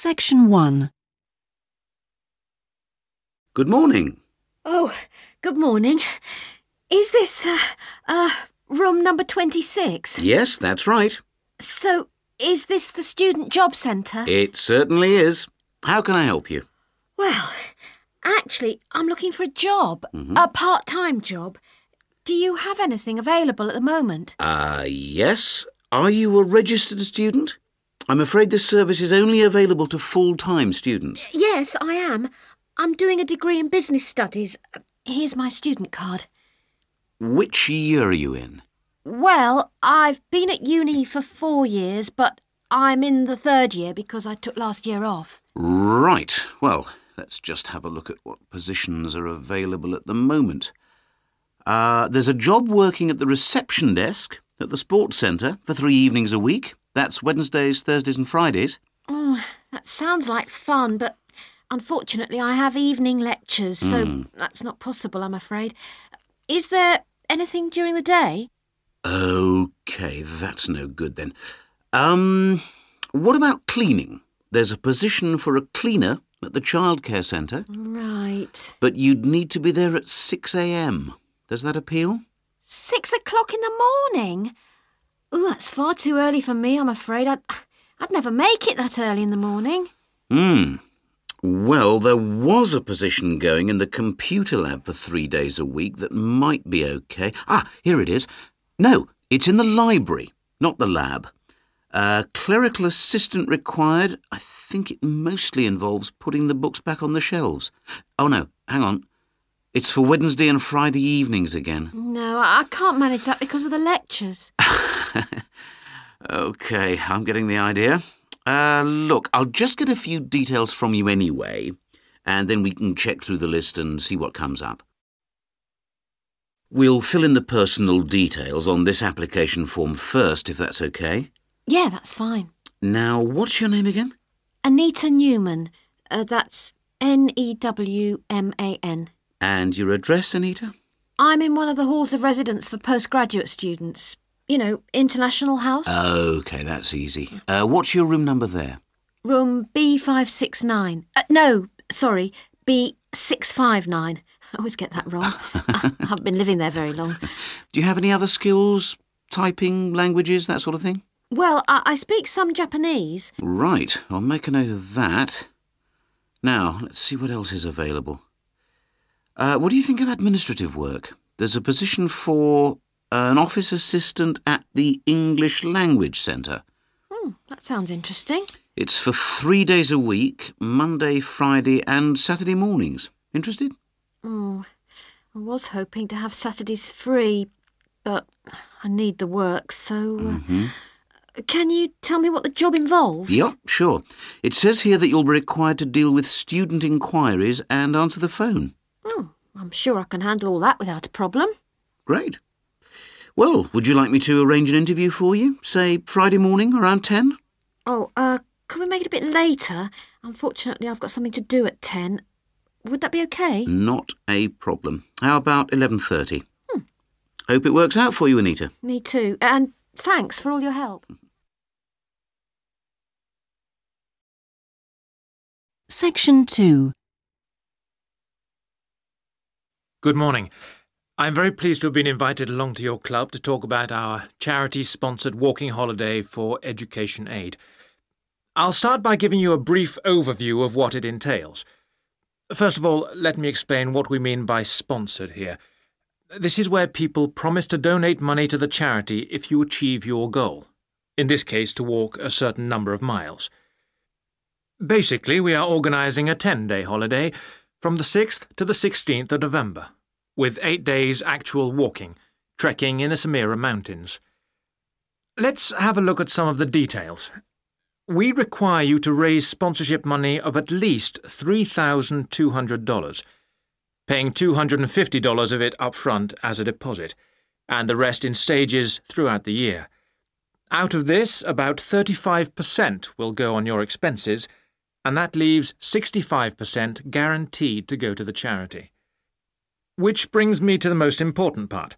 Section 1. Good morning. Oh, good morning. Is this, room number 26? Yes, that's right. So, is this the Student Job Centre? It certainly is. How can I help you? Well, actually, I'm looking for a job, a part-time job. Do you have anything available at the moment? Yes. Are you a registered student? I'm afraid this service is only available to full-time students. Yes, I am. I'm doing a degree in business studies. Here's my student card. Which year are you in? Well, I've been at uni for 4 years, but I'm in the 3rd year because I took last year off. Right. Well, let's just have a look at what positions are available at the moment. There's a job working at the reception desk at the sports centre for 3 evenings a week. That's Wednesdays, Thursdays and Fridays. That sounds like fun, but unfortunately I have evening lectures, so that's not possible, I'm afraid. Is there anything during the day? OK, that's no good then. What about cleaning? There's a position for a cleaner at the childcare centre. Right. But you'd need to be there at 6 a.m. Does that appeal? 6 o'clock in the morning? Ooh, that's far too early for me, I'm afraid. I'd never make it that early in the morning. Well, there was a position going in the computer lab for 3 days a week that might be OK. Here it is. No, it's in the library, not the lab. Clerical assistant required. I think it mostly involves putting the books back on the shelves. Oh, no, hang on. It's for Wednesday and Friday evenings again. No, I can't manage that because of the lectures. OK, I'm getting the idea. Look, I'll just get a few details from you anyway, and then we can check through the list and see what comes up. We'll fill in the personal details on this application form first, if that's OK. Yeah, that's fine. Now, what's your name again? Anita Newman. That's Newman. And your address, Anita? I'm in one of the halls of residence for postgraduate students. You know, International House. OK, that's easy. What's your room number there? Room B569. No, sorry, B659. I always get that wrong. I haven't been living there very long. Do you have any other skills? Typing, languages, that sort of thing? Well, I speak some Japanese. Right, I'll make a note of that. Now, let's see what else is available. What do you think of administrative work? There's a position for an office assistant at the English Language Centre. That sounds interesting. It's for 3 days a week, Monday, Friday and Saturday mornings. Interested? I was hoping to have Saturdays free, but I need the work, so... Can you tell me what the job involves? Yep, sure. It says here that you'll be required to deal with student inquiries and answer the phone. I'm sure I can handle all that without a problem. Great. Well, would you like me to arrange an interview for you? Say Friday morning around 10? Could we make it a bit later? Unfortunately, I've got something to do at 10. Would that be OK? Not a problem. How about 11:30? Hope it works out for you, Anita. Me too. And thanks for all your help. Section 2. Good morning. I'm very pleased to have been invited along to your club to talk about our charity-sponsored walking holiday for education aid. I'll start by giving you a brief overview of what it entails. First of all, let me explain what we mean by sponsored here. This is where people promise to donate money to the charity if you achieve your goal, in this case to walk a certain number of miles. Basically, we are organising a 10-day holiday from the 6th to the 16th of November, with 8 days actual walking, trekking in the Samira Mountains. Let's have a look at some of the details. We require you to raise sponsorship money of at least $3,200, paying $250 of it up front as a deposit, and the rest in stages throughout the year. Out of this, about 35% will go on your expenses, and that leaves 65% guaranteed to go to the charity. Which brings me to the most important part.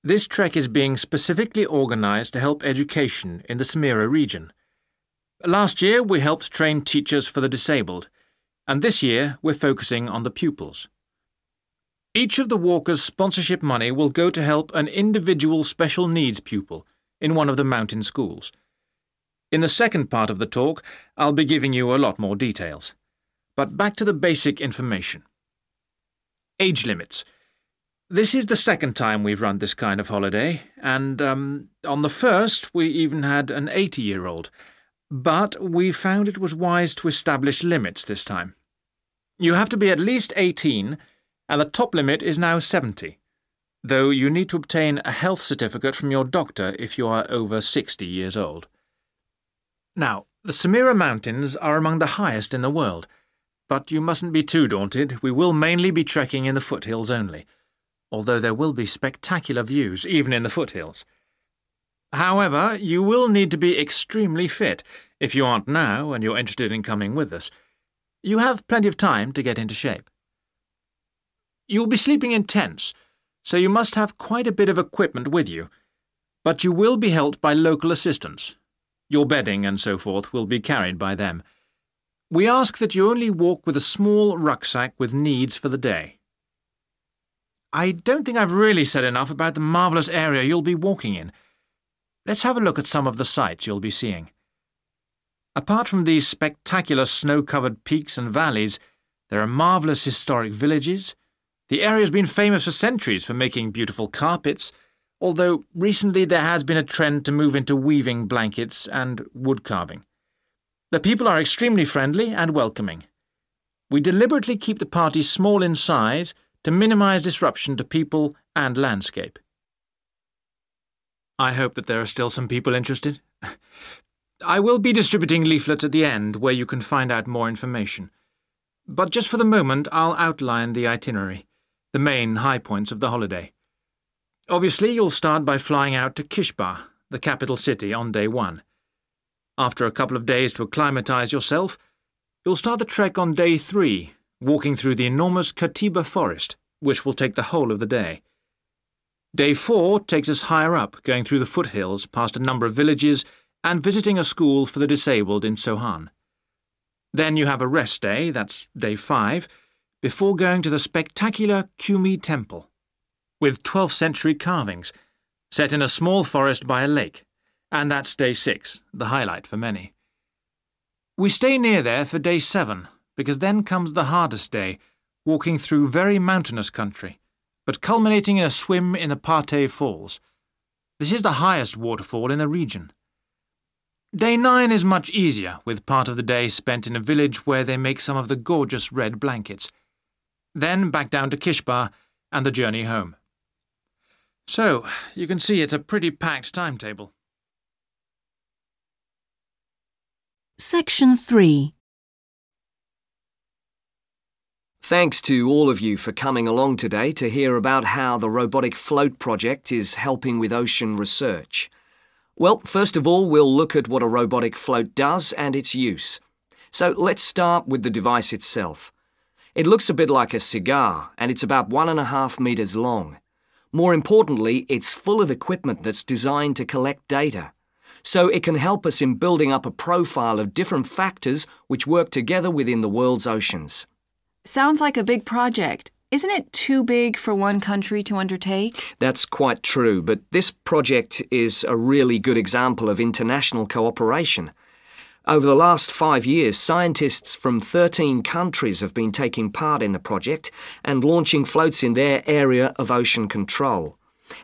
This trek is being specifically organised to help education in the Samira region. Last year we helped train teachers for the disabled, and this year we're focusing on the pupils. Each of the walkers' sponsorship money will go to help an individual special needs pupil in one of the mountain schools. In the second part of the talk, I'll be giving you a lot more details. But back to the basic information. Age limits. This is the second time we've run this kind of holiday, and on the first we even had an 80-year-old. But we found it was wise to establish limits this time. You have to be at least 18, and the top limit is now 70, though you need to obtain a health certificate from your doctor if you are over 60 years old. Now, the Samira Mountains are among the highest in the world, but you mustn't be too daunted. We will mainly be trekking in the foothills only, although there will be spectacular views even in the foothills. However, you will need to be extremely fit if you aren't now and you're interested in coming with us. You have plenty of time to get into shape. You'll be sleeping in tents, so you must have quite a bit of equipment with you, but you will be helped by local assistants. Your bedding and so forth will be carried by them. We ask that you only walk with a small rucksack with needs for the day. I don't think I've really said enough about the marvellous area you'll be walking in. Let's have a look at some of the sights you'll be seeing. Apart from these spectacular snow-covered peaks and valleys, there are marvellous historic villages. The area's been famous for centuries for making beautiful carpets, although recently there has been a trend to move into weaving blankets and wood carving. The people are extremely friendly and welcoming. We deliberately keep the party small in size to minimise disruption to people and landscape. I hope that there are still some people interested. I will be distributing leaflets at the end where you can find out more information. But just for the moment, I'll outline the itinerary, the main high points of the holiday. Obviously, you'll start by flying out to Kishba, the capital city, on day 1. After a couple of days to acclimatise yourself, you'll start the trek on day 3, walking through the enormous Katiba forest, which will take the whole of the day. Day 4 takes us higher up, going through the foothills, past a number of villages, and visiting a school for the disabled in Sohan. Then you have a rest day, that's day 5, before going to the spectacular Kumi Temple, with 12th century carvings, set in a small forest by a lake, and that's day 6, the highlight for many. We stay near there for day 7, because then comes the hardest day, walking through very mountainous country, but culminating in a swim in the Pate Falls. This is the highest waterfall in the region. Day 9 is much easier, with part of the day spent in a village where they make some of the gorgeous red blankets. Then back down to Kishba and the journey home. So, you can see it's a pretty packed timetable. Section 3. Thanks to all of you for coming along today to hear about how the Robotic Float project is helping with ocean research. Well, first of all, we'll look at what a robotic float does and its use. So let's start with the device itself. It looks a bit like a cigar, and it's about 1.5 meters long. More importantly, it's full of equipment that's designed to collect data. So it can help us in building up a profile of different factors which work together within the world's oceans. Sounds like a big project. Isn't it too big for one country to undertake? That's quite true, but this project is a really good example of international cooperation. Over the last 5 years, scientists from 13 countries have been taking part in the project and launching floats in their area of ocean control.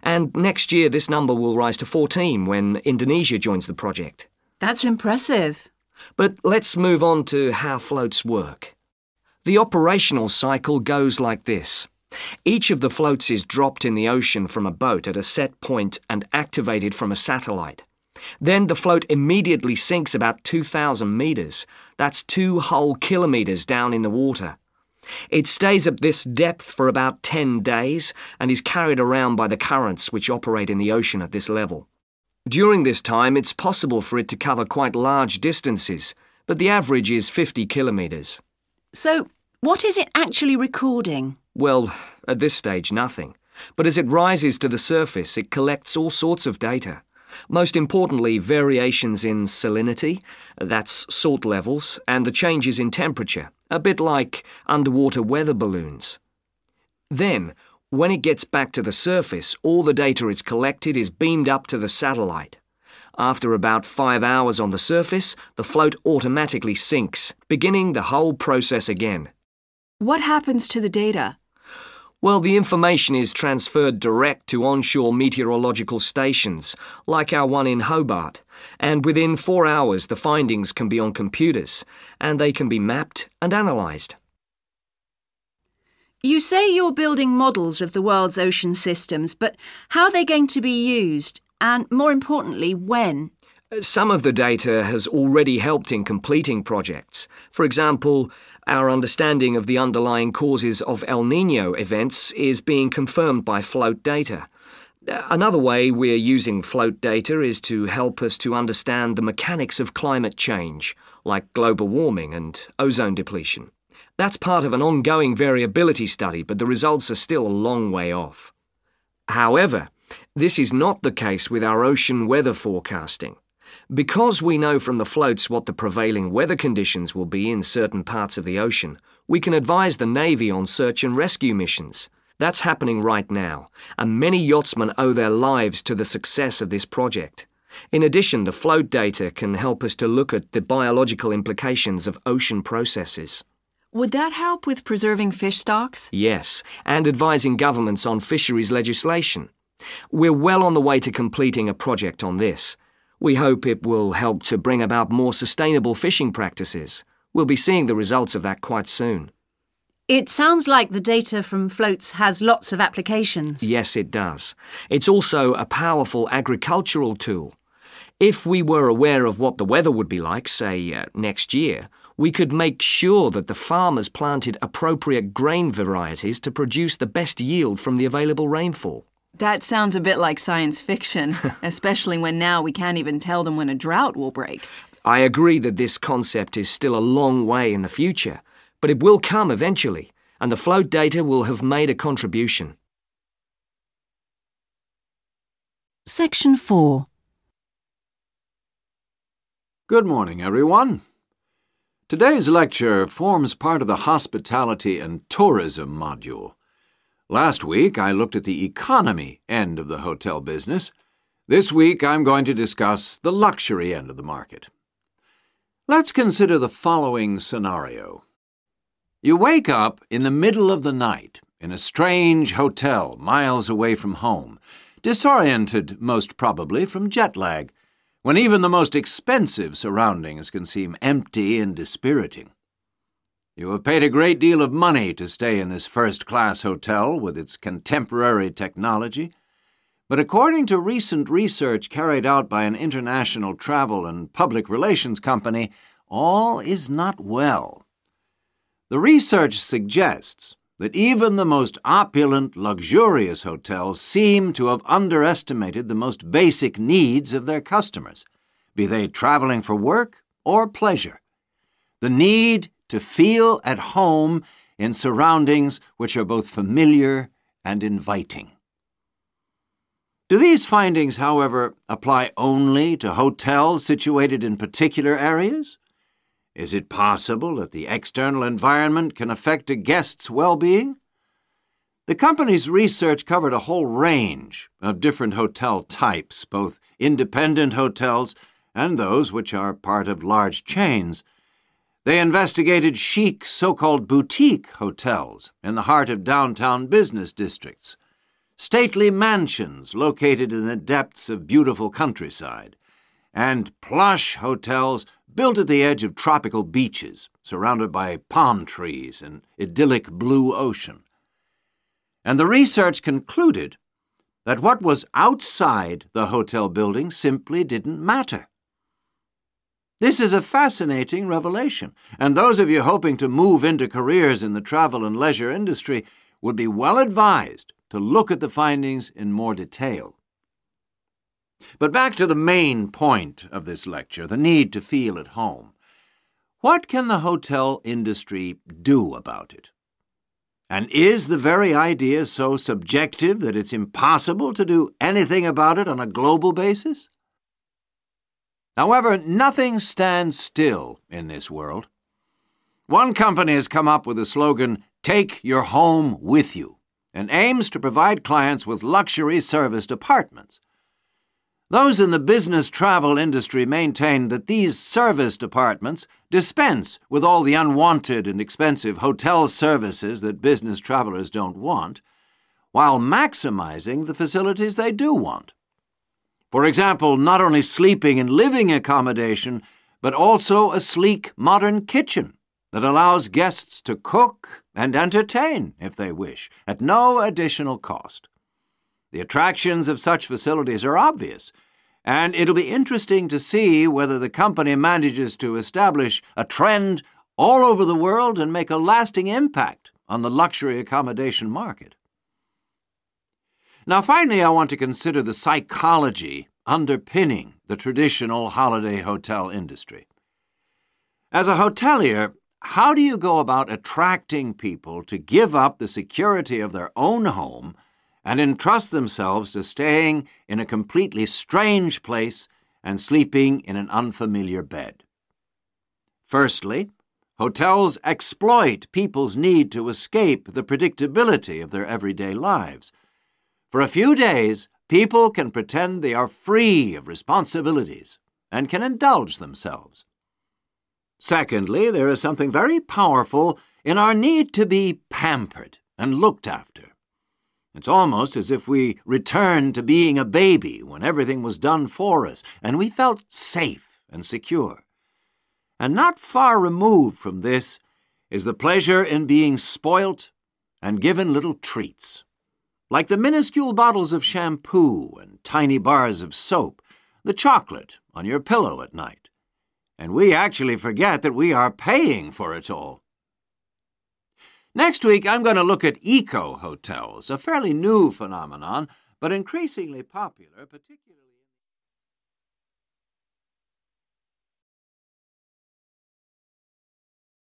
And next year, this number will rise to 14 when Indonesia joins the project. That's impressive. But let's move on to how floats work. The operational cycle goes like this. Each of the floats is dropped in the ocean from a boat at a set point and activated from a satellite. Then the float immediately sinks about 2,000 meters. That's 2 whole kilometers down in the water. It stays at this depth for about 10 days and is carried around by the currents which operate in the ocean at this level. During this time, it's possible for it to cover quite large distances, but the average is 50 kilometers. So, what is it actually recording? Well, at this stage, nothing. But as it rises to the surface, it collects all sorts of data. Most importantly, variations in salinity, that's salt levels, and the changes in temperature, a bit like underwater weather balloons. Then, when it gets back to the surface, all the data it's collected is beamed up to the satellite. After about 5 hours on the surface, the float automatically sinks, beginning the whole process again. What happens to the data? Well, the information is transferred direct to onshore meteorological stations, like our one in Hobart, and within 4 hours the findings can be on computers, and they can be mapped and analysed. You say you're building models of the world's ocean systems, but how are they going to be used? And more importantly, when? Some of the data has already helped in completing projects. For example, our understanding of the underlying causes of El Niño events is being confirmed by float data. Another way we're using float data is to help us to understand the mechanics of climate change, like global warming and ozone depletion. That's part of an ongoing variability study, but the results are still a long way off. However, this is not the case with our ocean weather forecasting. Because we know from the floats what the prevailing weather conditions will be in certain parts of the ocean, we can advise the Navy on search and rescue missions. That's happening right now, and many yachtsmen owe their lives to the success of this project. In addition, the float data can help us to look at the biological implications of ocean processes. Would that help with preserving fish stocks? Yes, and advising governments on fisheries legislation. We're well on the way to completing a project on this. We hope it will help to bring about more sustainable fishing practices. We'll be seeing the results of that quite soon. It sounds like the data from floats has lots of applications. Yes, it does. It's also a powerful agricultural tool. If we were aware of what the weather would be like, say, next year, we could make sure that the farmers planted appropriate grain varieties to produce the best yield from the available rainfall. That sounds a bit like science fiction, especially when now we can't even tell them when a drought will break. I agree that this concept is still a long way in the future, but it will come eventually, and the float data will have made a contribution. Section 4. Good morning, everyone. Today's lecture forms part of the Hospitality and Tourism module. Last week, I looked at the economy end of the hotel business. This week, I'm going to discuss the luxury end of the market. Let's consider the following scenario. You wake up in the middle of the night in a strange hotel miles away from home, disoriented most probably from jet lag, when even the most expensive surroundings can seem empty and dispiriting. You have paid a great deal of money to stay in this first-class hotel with its contemporary technology, but according to recent research carried out by an international travel and public relations company, all is not well. The research suggests that even the most opulent, luxurious hotels seem to have underestimated the most basic needs of their customers, be they traveling for work or pleasure. The need to feel at home in surroundings which are both familiar and inviting. Do these findings, however, apply only to hotels situated in particular areas? Is it possible that the external environment can affect a guest's well-being? The company's research covered a whole range of different hotel types, both independent hotels and those which are part of large chains. They investigated chic so-called boutique hotels in the heart of downtown business districts, stately mansions located in the depths of beautiful countryside, and plush hotels built at the edge of tropical beaches, surrounded by palm trees and idyllic blue ocean. And the research concluded that what was outside the hotel building simply didn't matter. This is a fascinating revelation, and those of you hoping to move into careers in the travel and leisure industry would be well advised to look at the findings in more detail. But back to the main point of this lecture, the need to feel at home. What can the hotel industry do about it? And is the very idea so subjective that it's impossible to do anything about it on a global basis? However, nothing stands still in this world. One company has come up with the slogan, "Take your home with you," and aims to provide clients with luxury serviced apartments. Those in the business travel industry maintain that these serviced apartments dispense with all the unwanted and expensive hotel services that business travelers don't want, while maximizing the facilities they do want. For example, not only sleeping and living accommodation, but also a sleek, modern kitchen that allows guests to cook and entertain, if they wish, at no additional cost. The attractions of such facilities are obvious, and it'll be interesting to see whether the company manages to establish a trend all over the world and make a lasting impact on the luxury accommodation market. Now, finally, I want to consider the psychology underpinning the traditional holiday hotel industry. As a hotelier, how do you go about attracting people to give up the security of their own home and entrust themselves to staying in a completely strange place and sleeping in an unfamiliar bed? Firstly, hotels exploit people's need to escape the predictability of their everyday lives. For a few days, people can pretend they are free of responsibilities and can indulge themselves. Secondly, there is something very powerful in our need to be pampered and looked after. It's almost as if we returned to being a baby when everything was done for us and we felt safe and secure. And not far removed from this is the pleasure in being spoilt and given little treats, like the minuscule bottles of shampoo and tiny bars of soap, the chocolate on your pillow at night. And we actually forget that we are paying for it all. Next week, I'm going to look at eco-hotels, a fairly new phenomenon, but increasingly popular, particularly